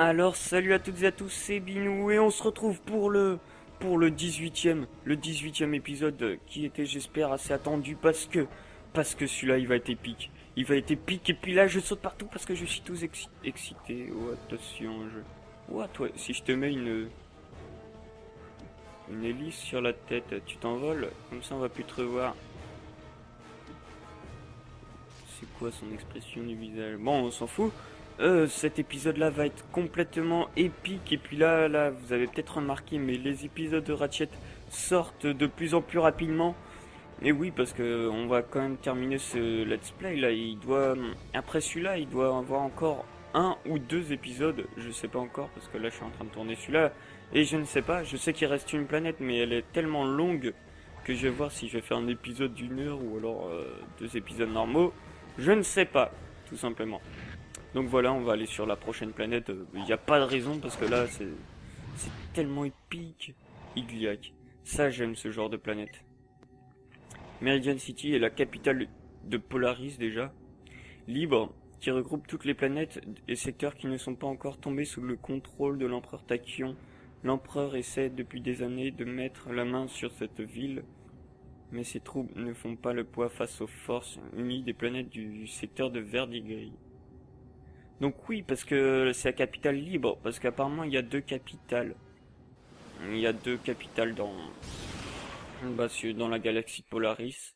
Alors salut à toutes et à tous, c'est Binou et on se retrouve pour le 18e épisode qui était j'espère assez attendu parce que celui-là il va être épique. Il va être épique et puis là je saute partout parce que je suis tous excité. Oh attention, oh toi, si je te mets une hélice sur la tête, tu t'envoles, comme ça on va plus te revoir. C'est quoi son expression du visage? Bon, on s'en fout. Cet épisode-là va être complètement épique. Et puis là, vous avez peut-être remarqué, mais les épisodes de Ratchet sortent de plus en plus rapidement. Et oui, parce que on va quand même terminer ce let's play. Là, après celui-là, il doit avoir encore un ou deux épisodes. Je sais pas encore, parce que là, je suis en train de tourner celui-là. Et je ne sais pas. Je sais qu'il reste une planète, mais elle est tellement longue que je vais voir si je vais faire un épisode d'une heure ou alors deux épisodes normaux. Je ne sais pas, tout simplement. Donc voilà, on va aller sur la prochaine planète. Il n'y a pas de raison parce que là, c'est tellement épique. Yglyach. Ça, j'aime ce genre de planète. Meridian City est la capitale de Polaris déjà. Libre, qui regroupe toutes les planètes et secteurs qui ne sont pas encore tombés sous le contrôle de l'empereur Tachyon. L'empereur essaie depuis des années de mettre la main sur cette ville. Mais ses troupes ne font pas le poids face aux forces unies des planètes du secteur de Verdigris. Donc oui, parce que c'est la capitale libre, parce qu'apparemment il y a deux capitales. Il y a deux capitales dans la galaxie Polaris.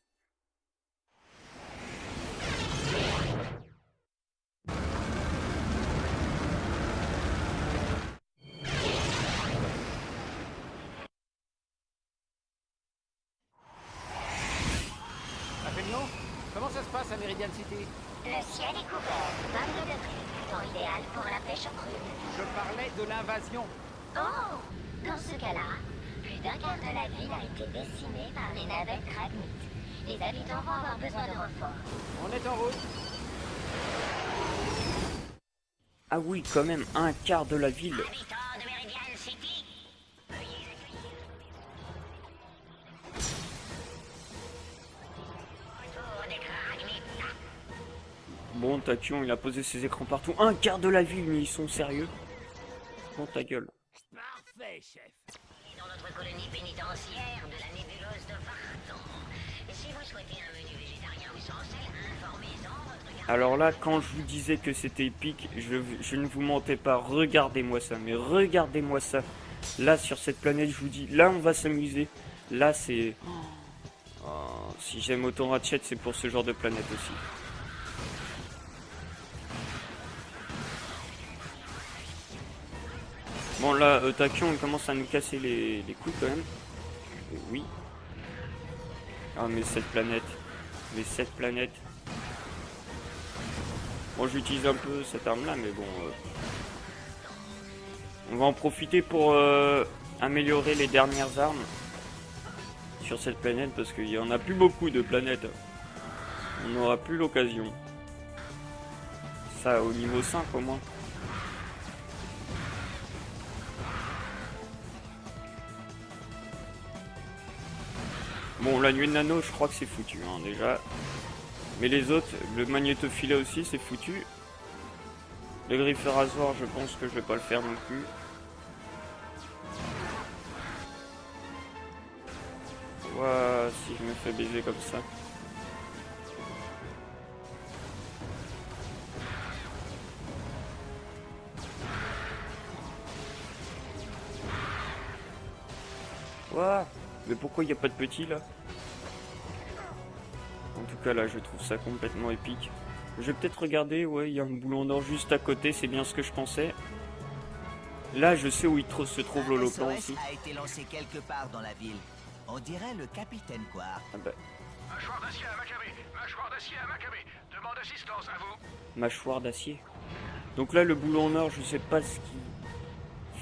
Comment ça se passe à Meridian City? Le ciel est couvert, 22 degrés, temps idéal pour la pêche aux crues. Je parlais de l'invasion. Oh! Dans ce cas-là, plus d'un quart de la ville a été décimé par les navettes Dragnit. Les habitants vont avoir besoin de renfort. On est en route. Ah oui, quand même, un quart de la ville. Habitants de Meridian City, veuillez accueillir retour des Dragnit. Bon, Tachyon, il a posé ses écrans partout. Un quart de la ville, mais ils sont sérieux? Bon, ta gueule. Parfait, chef. Dans notre colonie pénitentiaire de la nébuleuse de Vartan. Et si vous souhaitez un menu végétarien ou sans sel, informez-en votre garde. Alors là, quand je vous disais que c'était épique, je ne vous mentais pas. Regardez-moi ça, mais regardez-moi ça. Là, sur cette planète, je vous dis, là, on va s'amuser. Là, c'est... Oh, si j'aime autant Ratchet, c'est pour ce genre de planète aussi. Bon, là, Tachyon, il commence à nous casser les couilles quand même. Oui. Ah, mais cette planète. Mais cette planète. Bon, j'utilise un peu cette arme-là, mais bon... On va en profiter pour améliorer les dernières armes sur cette planète, parce qu'il y en a plus beaucoup de planètes. On n'aura plus l'occasion. Ça, au niveau 5 au moins. Bon, la nuée de nano, je crois que c'est foutu, hein, déjà. Mais les autres, le magnétophilet aussi, c'est foutu. Le griffe rasoir, je pense que je vais pas le faire non plus. Ouah, si je me fais baiser comme ça. Ouah, mais pourquoi il n'y a pas de petit là? En tout cas là, je trouve ça complètement épique. Je vais peut-être regarder, ouais, il y a un boulon d'or juste à côté, c'est bien ce que je pensais. Là, je sais où se trouve l'holoplan SOS aussi. a été lancé quelque part dans la ville. On dirait le capitaine Quark. Ah bah, Mâchoire d'acier à Maccabée. Mâchoire d'acier à Maccabée. Demande assistance à vous. mâchoire d'acier. Donc là, le boulon en or, je sais pas ce qu'il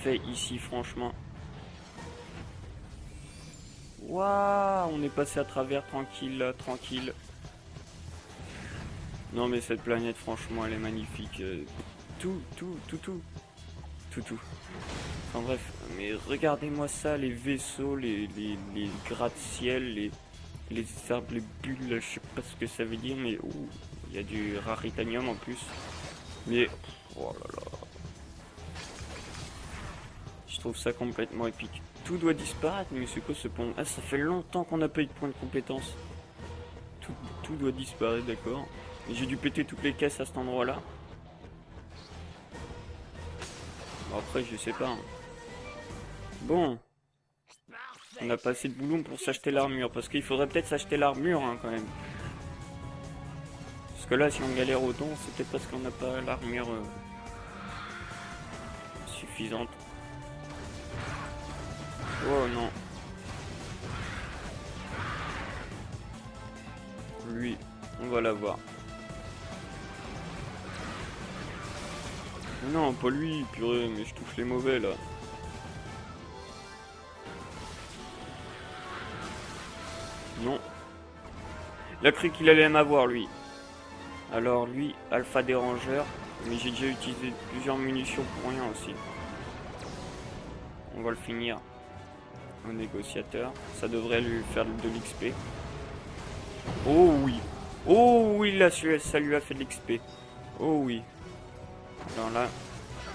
fait ici, franchement. Waouh, on est passé à travers, tranquille, là, tranquille. Non mais cette planète, franchement, elle est magnifique. Tout. Enfin bref, mais regardez-moi ça, les vaisseaux, les gratte-ciel, les arbres, les bulles, je sais pas ce que ça veut dire, mais ouh, il y a du raritanium en plus. Mais, oh là là. Je trouve ça complètement épique. Tout doit disparaître, mais c'est quoi ce pont? Ah, ça fait longtemps qu'on n'a pas eu de point de compétence. Tout doit disparaître, d'accord. J'ai dû péter toutes les caisses à cet endroit-là. Bon, après, je sais pas. Hein. Bon. On a pas assez de boulons pour s'acheter l'armure. Parce qu'il faudrait peut-être s'acheter l'armure, hein, quand même. Parce que là, si on galère autant, c'est peut-être parce qu'on n'a pas l'armure suffisante. Oh non. Lui, on va l'avoir. Non, pas lui, purée, mais je touche les mauvais là. Non. Il a cru qu'il allait m'avoir lui. Alors lui, Alpha Dérangeur, mais j'ai déjà utilisé plusieurs munitions pour rien aussi. On va le finir au négociateur. Ça devrait lui faire de l'XP. Oh oui. Oh oui, là, ça lui a fait de l'XP. Oh oui. Alors là.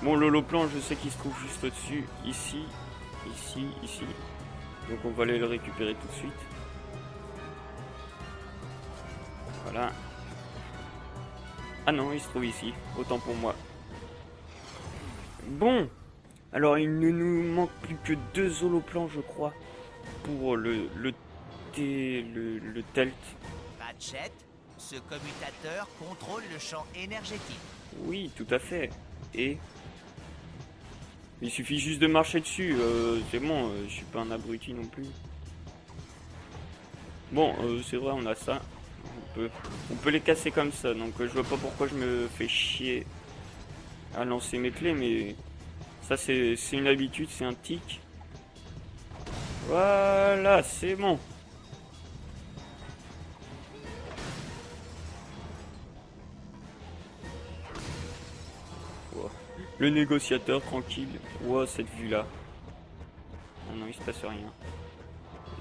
Bon, l'holoplan, je sais qu'il se trouve juste au-dessus. Ici. Ici. Ici. Donc on va aller le récupérer tout de suite. Voilà. Ah non, il se trouve ici. Autant pour moi. Bon. Alors il ne nous manque plus que 2 holoplans, je crois. Pour le telt. Ratchet, ce commutateur contrôle le champ énergétique. Oui, tout à fait. Et il suffit juste de marcher dessus. C'est bon, je suis pas un abruti non plus. Bon, c'est vrai, on a ça. On peut les casser comme ça. Donc je vois pas pourquoi je me fais chier à lancer mes clés, mais ça c'est une habitude, c'est un tic. Voilà, c'est bon. Wow. Le négociateur tranquille. Wow, cette vue là. Oh non, il se passe rien.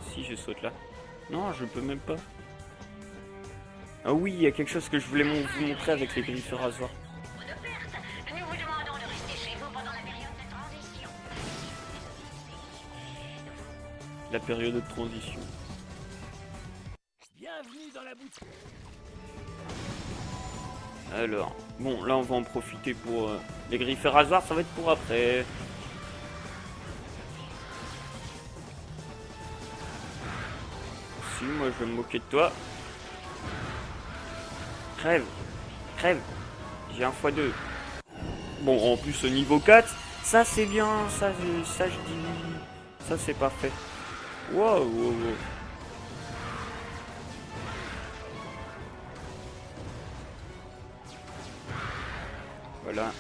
Si je saute là. Non, je peux même pas. Ah oui, il y a quelque chose que je voulais vous montrer avec les griffes rasoirs. Ou de perte, nous vous demandons de rester chez vous pendant la période de transition. La période de transition. Bienvenue dans la boutique. Alors, bon, là on va en profiter pour les griffes rasoirs, ça va être pour après. Si, moi je vais me moquer de toi. Crève, crève. J'ai un x2. Bon, en plus au niveau 4, ça c'est bien, ça je dis oui. Ça c'est parfait. Wow, wow, wow. Voilà.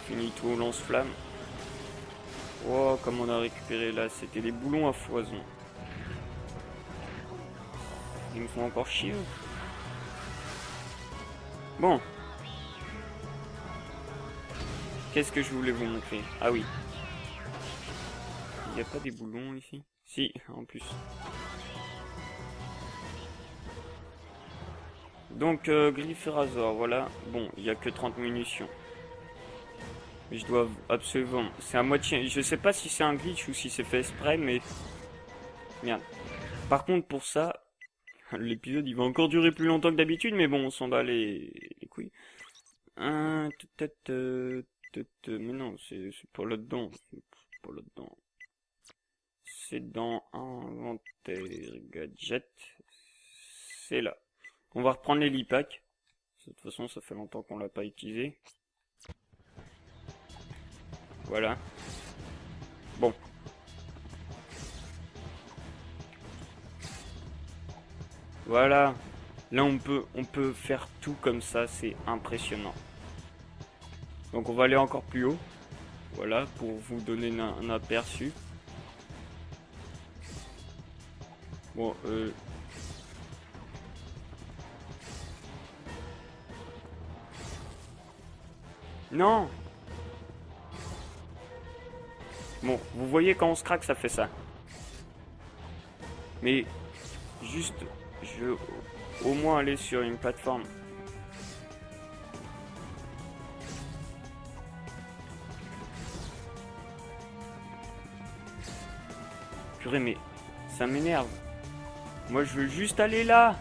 Fini tout au lance-flamme. Wow, comme on a récupéré là, c'était des boulons à foison. Ils me font encore chier. Bon. Qu'est-ce que je voulais vous montrer? Ah oui. Il n'y a pas des boulons ici? Si, en plus. Donc, griffe et rasoir, voilà. Bon, il n'y a que 30 munitions. Mais je dois absolument... C'est à moitié... Je sais pas si c'est un glitch ou si c'est fait exprès, mais... Merde. Par contre, pour ça... L'épisode, il va encore durer plus longtemps que d'habitude, mais bon, on s'en bat les couilles. Mais non, c'est pas là-dedans. C'est pas là-dedans. C'est dans inventaire gadget. C'est là. On va reprendre les lipacks. De toute façon, ça fait longtemps qu'on l'a pas utilisé. Voilà. Bon. Voilà. Là, on peut faire tout comme ça. C'est impressionnant. Donc, on va aller encore plus haut. Voilà, pour vous donner un aperçu. Bon, Non. Bon, vous voyez quand on se craque, ça fait ça. Mais juste, je veux au moins aller sur une plateforme. Purée, mais ça m'énerve. Moi, je veux juste aller là,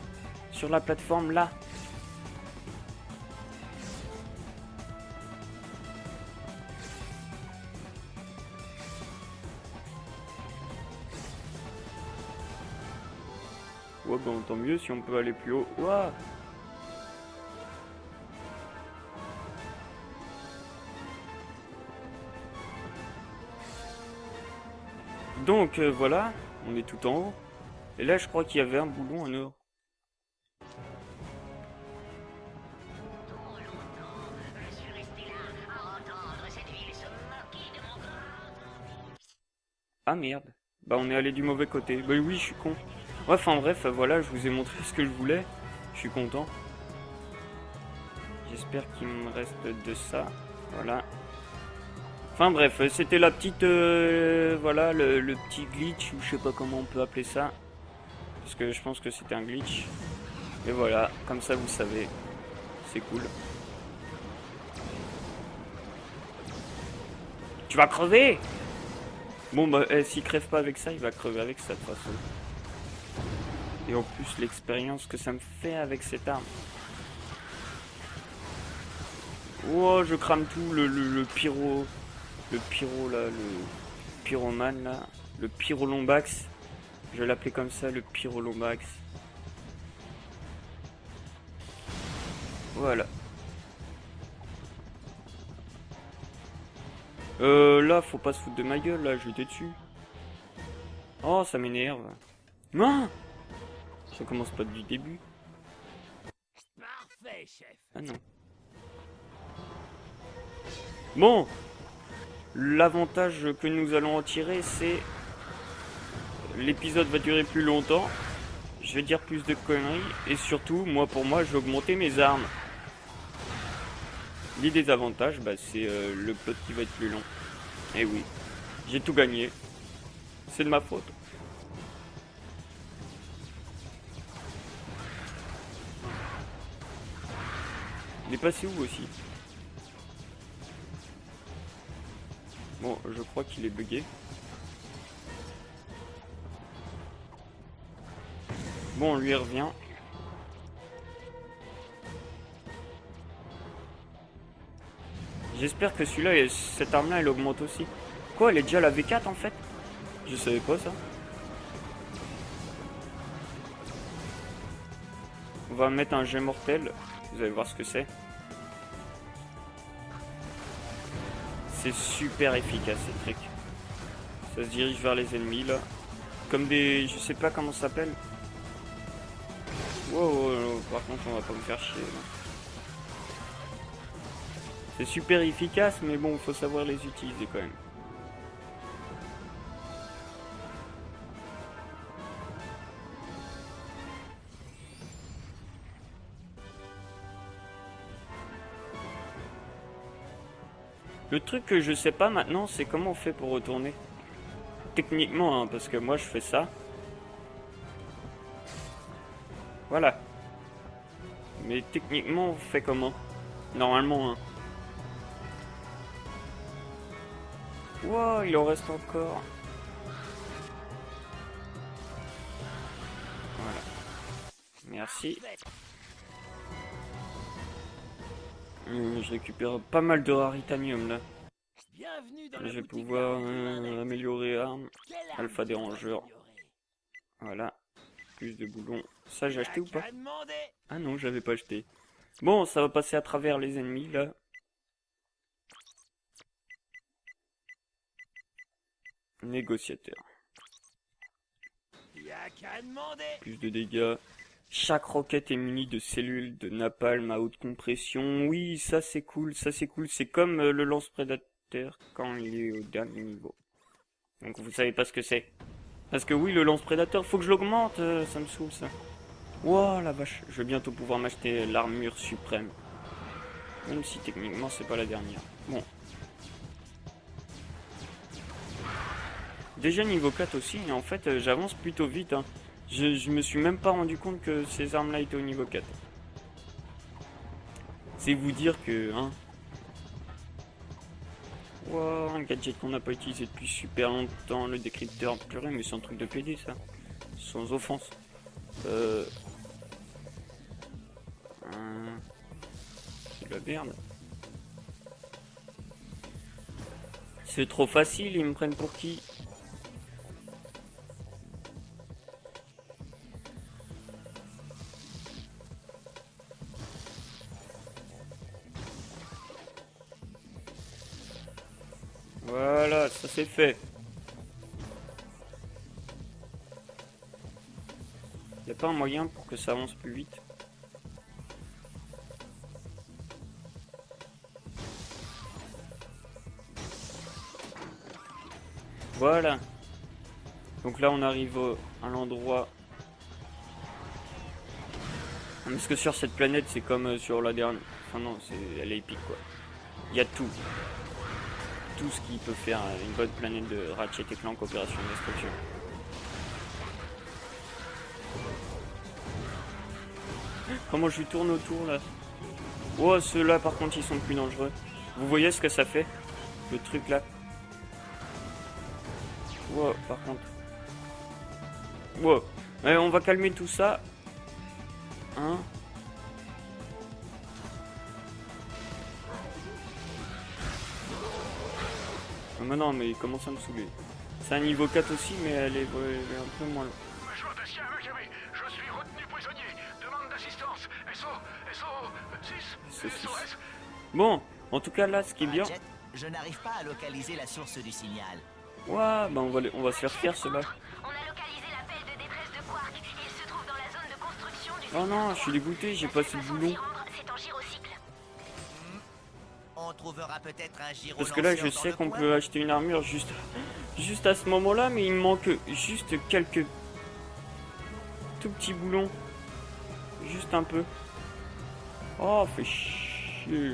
sur la plateforme là. Ouais, bon, tant mieux si on peut aller plus haut. Ouah. Donc voilà, on est tout en haut. Et là, je crois qu'il y avait un boulon en or. Trop longtemps, je suis resté là à entendre cette ville se moquer de mon grand. Ah merde. Bah on est allé du mauvais côté. Bah oui, je suis con. Ouais, enfin bref, voilà, je vous ai montré ce que je voulais. Je suis content. J'espère qu'il me reste de ça. Voilà. Enfin bref, c'était la petite... voilà, le petit glitch, ou je sais pas comment on peut appeler ça. Parce que je pense que c'était un glitch. Et voilà, comme ça vous savez. C'est cool. Tu vas crever! Bon bah, s'il crève pas avec ça, il va crever avec ça de toute façon. Et en plus, l'expérience que ça me fait avec cette arme. Oh, je crame tout, le pyro... Le pyro là, le pyromane là. Le pyrolombax. Je vais l'appeler comme ça, le pyrolombax. Voilà. Là, faut pas se foutre de ma gueule, là, je vais dessus. Oh, ça m'énerve. Non! Ça commence pas du début. Parfait, chef. Ah non. Bon. L'avantage que nous allons en tirer, c'est... L'épisode va durer plus longtemps. Je vais dire plus de conneries. Et surtout, moi pour moi, je vais augmenter mes armes. Les désavantages, bah, c'est le plot qui va être plus long. Et oui, j'ai tout gagné. C'est de ma faute. Il est passé où aussi? Bon, je crois qu'il est bugué. Bon, lui il revient. J'espère que celui-là, cette arme-là, elle augmente aussi. Quoi, elle est déjà la V4 en fait? Je savais pas ça. On va mettre un jet mortel. Vous allez voir ce que c'est. C'est super efficace ces trucs. Ça se dirige vers les ennemis là. Comme des... je sais pas comment ça s'appelle. Wow, par contre on va pas me faire chier là. C'est super efficace mais bon, faut savoir les utiliser quand même. Le truc que je sais pas maintenant, c'est comment on fait pour retourner. Techniquement, hein, parce que moi je fais ça. Voilà. Mais techniquement, on fait comment? Normalement, hein. Wow, il en reste encore. Voilà. Merci. Je récupère pas mal de raritanium là. Bienvenue dans Je la vais boutique pouvoir Larry. améliorer arme. Quelle arme Alpha dérangeur. améliorer? Voilà. Plus de boulons. Ça j'ai acheté ou pas? Qu'à demander. Ah non, j'avais pas acheté. Bon, ça va passer à travers les ennemis là. Négociateur. Y'a qu'à demander. Plus de dégâts. Chaque roquette est munie de cellules de napalm à haute compression. Oui, ça c'est cool, ça c'est cool. C'est comme le lance-prédateur quand il est au dernier niveau. Donc vous savez pas ce que c'est. Parce que oui, le lance-prédateur, faut que je l'augmente, ça me saoule ça. Wow, la vache, je vais bientôt pouvoir m'acheter l'armure suprême. Même si techniquement c'est pas la dernière. Bon. Déjà niveau 4 aussi, et en fait j'avance plutôt vite. Hein. Je me suis même pas rendu compte que ces armes-là étaient au niveau 4. C'est vous dire que... Hein. Wow, un gadget qu'on n'a pas utilisé depuis super longtemps, le décrypteur. Purée, mais c'est un truc de PD ça. Sans offense. C'est de la merde. C'est trop facile, ils me prennent pour qui? Voilà, ça c'est fait. Y a pas un moyen pour que ça avance plus vite? Voilà. Donc là on arrive à l'endroit. Parce que sur cette planète c'est comme sur la dernière. Enfin non, elle est épique quoi. Il y a tout. Tout ce qui peut faire une bonne planète de Ratchet et Clank Opération Destruction. Comment je tourne autour là? Oh, ceux-là par contre ils sont plus dangereux. Vous voyez ce que ça fait? Le truc là. Wow, par contre. Wow. On va calmer tout ça. Hein? Ah, non, mais il commence à me saouler. C'est un niveau 4 aussi, mais elle est un peu moins loin. Mâchoire d'acier à Maccabée, je suis retenu prisonnier. Demande d'assistance. SOS. Bon, en tout cas là, ce qui est bien... Ratchet, je n'arrive pas à localiser la source du signal. Ouais, bah on va se faire faire cela. On a localisé l'appel de détresse de Quark. Il se trouve dans la zone de construction du Oh non, je suis dégoûté, j'ai pas ce boulon. C'est en gyrocycle. On trouvera peut-être un gyro. Parce que là, je sais qu'on peut acheter une armure juste à ce moment-là, mais il me manque juste quelques tout petits boulons. Juste un peu. Oh, fait chier.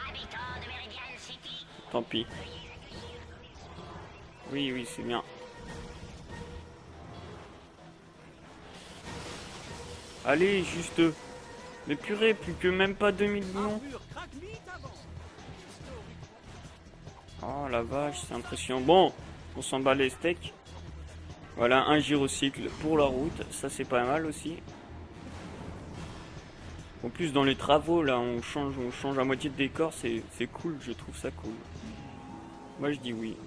Habitant de Meridian City. Tant pis. Oui, c'est bien. Allez, juste... Mais purée, plus que même pas 2000 boulons. Oh la vache, c'est impressionnant. Bon, on s'en bat les steaks. Voilà, un gyrocycle pour la route. Ça, c'est pas mal aussi. En plus, dans les travaux, là, on change à moitié de décor. C'est cool, je trouve ça cool. Moi, je dis oui.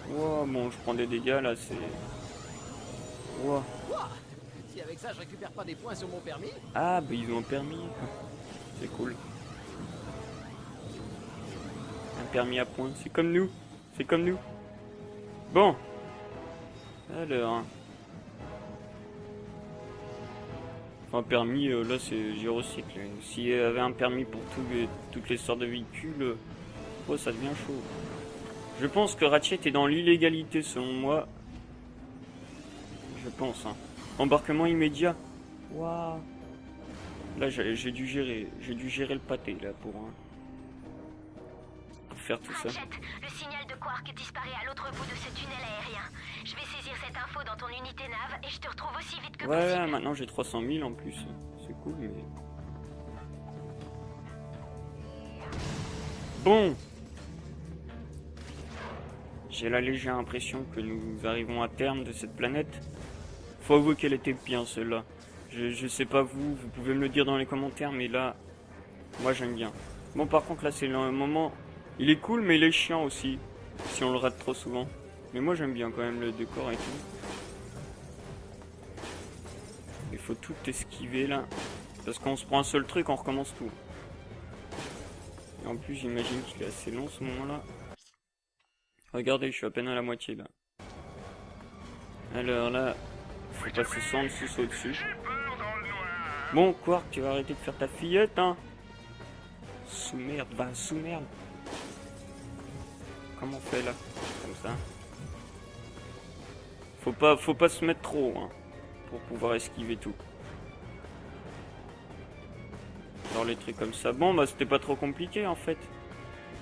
Wow, bon, je prends des dégâts, là, c'est... Wow. Si avec ça je récupère pas des points sur mon permis. Ah, bah ils ont un permis. C'est cool. Un permis à points. C'est comme nous. Bon. Alors. Enfin, permis, là c'est gyrocycle. S'il y avait un permis pour toutes les sortes de véhicules, oh, ça devient chaud. Je pense que Ratchet est dans l'illégalité selon moi. Je pense, hein. Embarquement immédiat. Waouh. Là, j'ai dû gérer le pâté là pour faire tout ça. Ratchet, le signal de Quark disparaît à l'autre bout de ce tunnel aérien. Je vais saisir cette info dans ton unité nav et je te retrouve aussi vite que Ouais, possible. maintenant j'ai 300 000 en plus. C'est cool, mais... Bon. J'ai la légère impression que nous arrivons à terme de cette planète. Faut avouer qu'elle était bien celle-là. Je sais pas vous pouvez me le dire dans les commentaires, mais là, moi j'aime bien. Bon, par contre là c'est le moment, il est cool mais il est chiant aussi, si on le rate trop souvent. Mais moi j'aime bien quand même le décor et tout. Il faut tout esquiver là, parce qu'on se prend un seul truc, on recommence tout. Et en plus j'imagine qu'il est assez long ce moment-là. Regardez, je suis à peine à la moitié là. Alors là... Faut passer sans dessous, saut dessus. Bon, Quark, tu vas arrêter de faire ta fillette, hein. Sous-merde, sous-merde. Comment on fait là? Comme ça. Faut pas se mettre trop, hein, pour pouvoir esquiver tout. Genre les trucs comme ça. Bon, bah c'était pas trop compliqué en fait.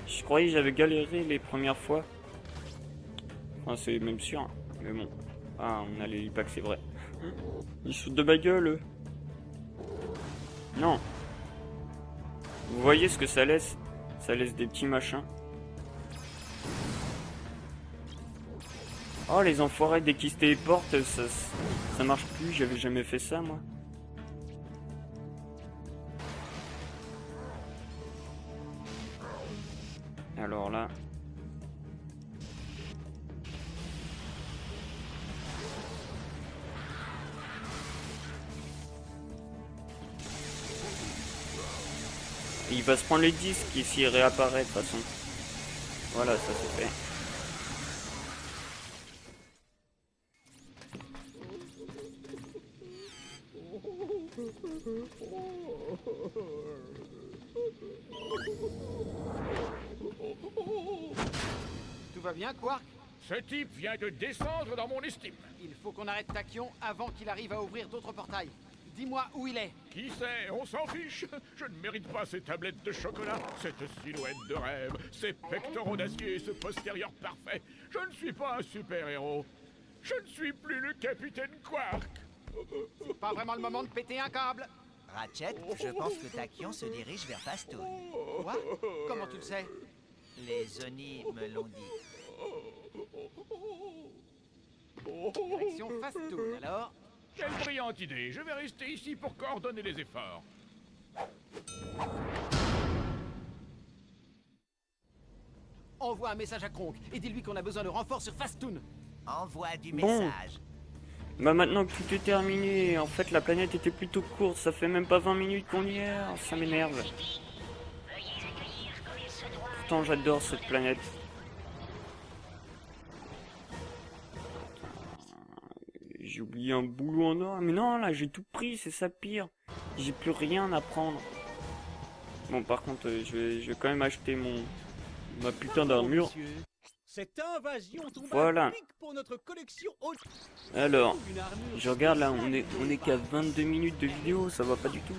Je croyais que j'avais galéré les premières fois. Enfin, c'est même sûr, hein. Mais bon. Ah, on a les packs, c'est vrai. Ils sautent de ma gueule. Non. Vous voyez ce que ça laisse? Ça laisse des petits machins. Oh, les enfoirés, dès qu'ils se téléportent, ça marche plus. J'avais jamais fait ça, moi. Alors là... Et il va se prendre les disques et s'il réapparaît de toute façon. Voilà, ça c'est fait. Tout va bien, Quark? Ce type vient de descendre dans mon estime. Il faut qu'on arrête Tachyon avant qu'il arrive à ouvrir d'autres portails. Dis-moi où il est. Qui sait, on s'en fiche. Je ne mérite pas ces tablettes de chocolat, cette silhouette de rêve, ces pectoraux d'acier, ce postérieur parfait. Je ne suis pas un super-héros. Je ne suis plus le capitaine Quark. C'est pas vraiment le moment de péter un câble. Ratchet, je pense que Tachyon se dirige vers Fastoun. Quoi? Comment tu le sais? Les Oni me l'ont dit. Direction Fastoun, alors. Quelle brillante idée. Je vais rester ici pour coordonner les efforts. Envoie un message à Kronk et dis-lui qu'on a besoin de renforts sur Fastoun. Envoie du Bon. message. Bah maintenant que tout est terminé, en fait la planète était plutôt courte, ça fait même pas 20 minutes qu'on y est, ça m'énerve. Pourtant j'adore cette planète. J'ai oublié un boulot en or, mais non là j'ai tout pris, c'est ça pire. J'ai plus rien à prendre. Bon par contre je vais quand même acheter ma putain d'armure. Cette invasion tombe Voilà. à pic pour notre collection haute. Alors, Une armure je regarde là, on est qu'à 22 minutes de vidéo, ça va pas du tout.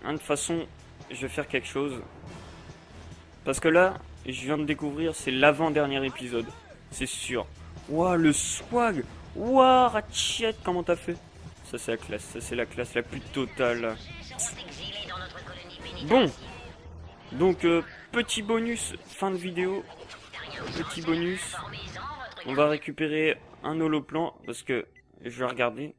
Hein, de toute façon, je vais faire quelque chose. Parce que là, je viens de découvrir, c'est l'avant-dernier épisode. C'est sûr. Ouah, le swag. Ouah, Ratchet, comment t'as fait? Ça c'est la classe, ça c'est la classe la plus totale. Bon. Donc, petit bonus, fin de vidéo. Petit bonus. On va récupérer un holoplan, parce que je vais regarder.